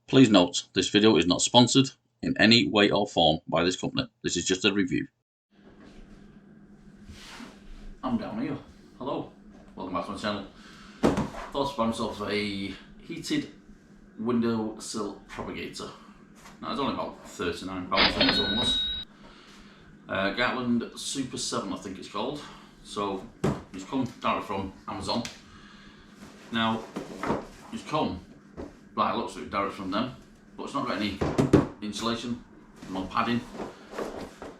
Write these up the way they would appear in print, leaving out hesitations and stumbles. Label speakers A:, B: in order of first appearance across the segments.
A: Please note, this video is not sponsored in any way or form by this company. This is just a review. I'm down here. Hello, welcome back to my channel. Thought to buy myself a heated windowsill propagator. Now it's only about £39, I think it's almost. Garland Super 7 I think it's called. So it's come directly from Amazon. Now it's come, by the looks of it, direct from them, but it's not got any insulation, no padding.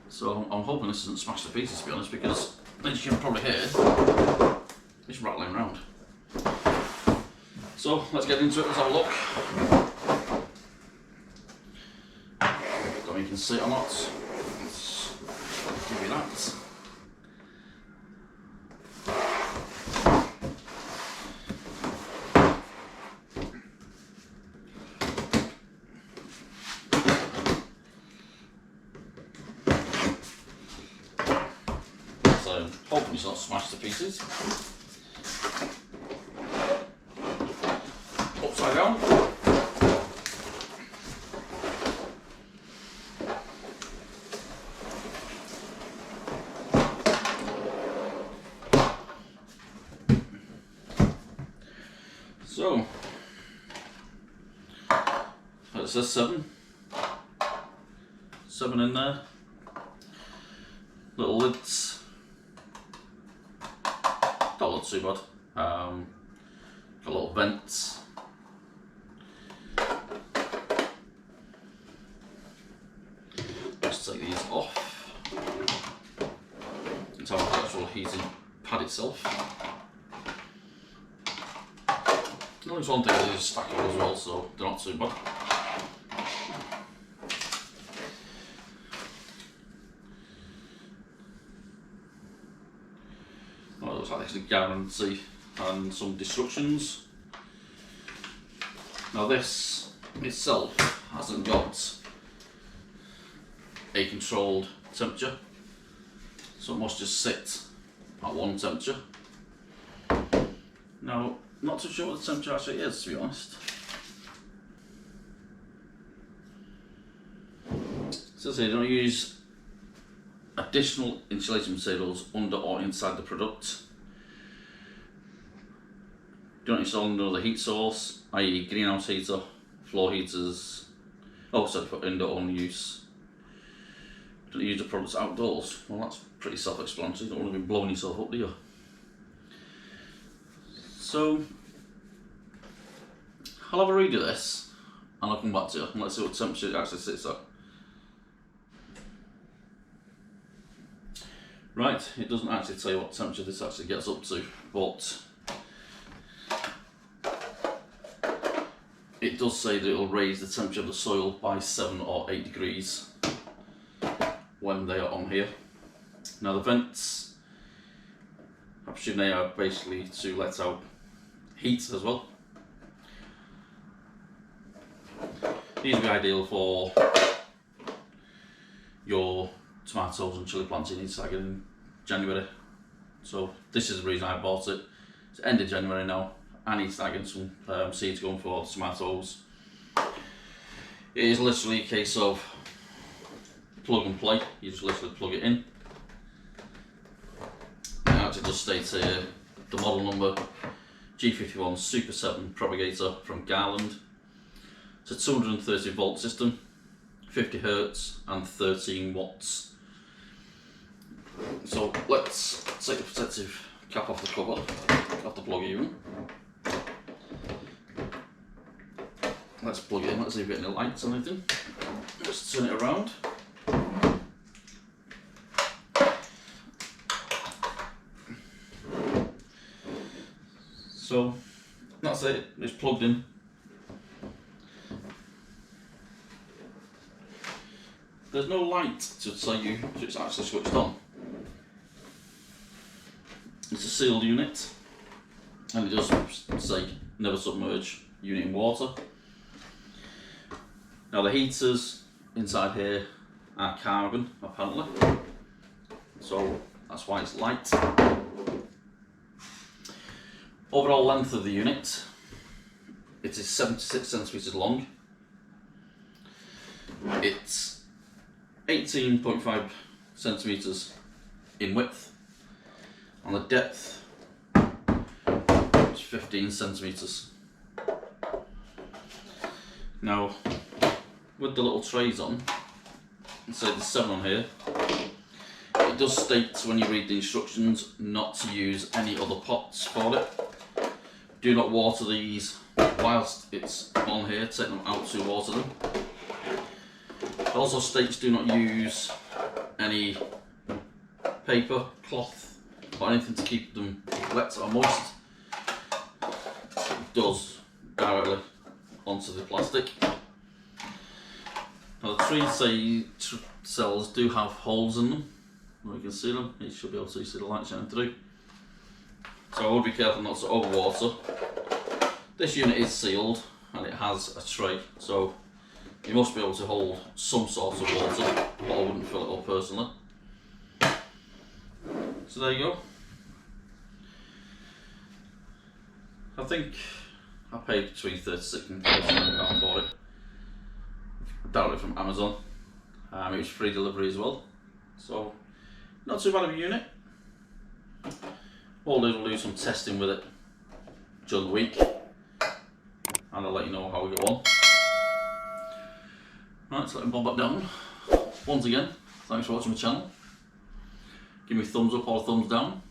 A: So I'm hoping this isn't smashed to pieces, to be honest, because as you can probably hear, it's rattling around. So let's get into it, let's have a look. I don't know if you can see it or not. Let's give you that. So hoping it's not smashed to pieces. Upside down. So it says 7 in there. Little lids. Don't look too bad. Got little vents. Let's take these off. Let's have the actual heating pad itself. There's one thing that is stackable as well, so they're not too bad. Well, it looks like there's a guarantee and some destructions. Now this itself hasn't got a controlled temperature, so it must just sit at one temperature. Now, not too sure what the temperature actually is, to be honest. So say don't use additional insulation materials under or inside the product. Don't install another heat source, i.e. greenhouse heater, floor heaters, for indoor only use. Don't use the products outdoors. Well, that's pretty self-explanatory. You don't want to be blowing yourself up, do you? So I'll have a read of this and I'll come back to you and let's see what temperature it actually sits at. Right, it doesn't actually tell you what temperature this actually gets up to, but it does say that it will raise the temperature of the soil by 7 or 8 degrees when they are on here. Now the vents, I presume they are basically to let out heat as well. These would be ideal for your tomatoes and chilli plants you need to get in January. So this is the reason I bought it. It's end of January now. I need to start getting some seeds going for the tomatoes. It is literally a case of plug and play. You just literally plug it in. It actually does state here the model number G51 Super 7 Propagator from Garland. It's a 230 volt system, 50 Hz and 13 watts. So let's take the protective cap off the cover, off the plug even. Let's plug it in, let's see if we get any lights or anything. Let's turn it around. So that's it, it's plugged in. There's no light to tell you if it's actually switched on. It's a sealed unit and it does say never submerge unit in water. Now the heaters inside here are carbon apparently, so that's why it's light. Overall length of the unit, it is 76 centimetres long It's 18.5 centimetres in width, and the depth is 15 centimetres. Now, with the little trays on, let's say there's 7 on here, it does state when you read the instructions not to use any other pots for it. Do not water these whilst it's on here, take them out to water them. It also states do not use any paper, cloth or anything to keep them wet or moist. It does directly onto the plastic. Now the tree cells do have holes in them, you can see them, you should be able to see the light shining through. So I would be careful not to overwater. This unit is sealed and it has a tray, so you must be able to hold some sort of water, but I wouldn't fill it up personally. So there you go. I think I paid between £36 and £39 for it. Directly from Amazon. It was free delivery as well. So not too bad of a unit. What we'll do some testing with it during the week, and I'll let you know how we go on. Right, let's let him bob back down. Once again, thanks for watching my channel. Give me a thumbs up or a thumbs down.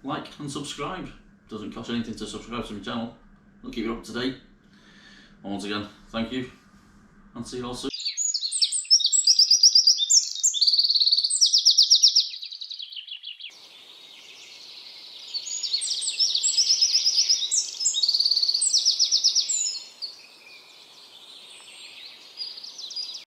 A: Like and subscribe. Doesn't cost anything to subscribe to my channel. It'll keep you up to date. And once again, thank you, and see you all soon.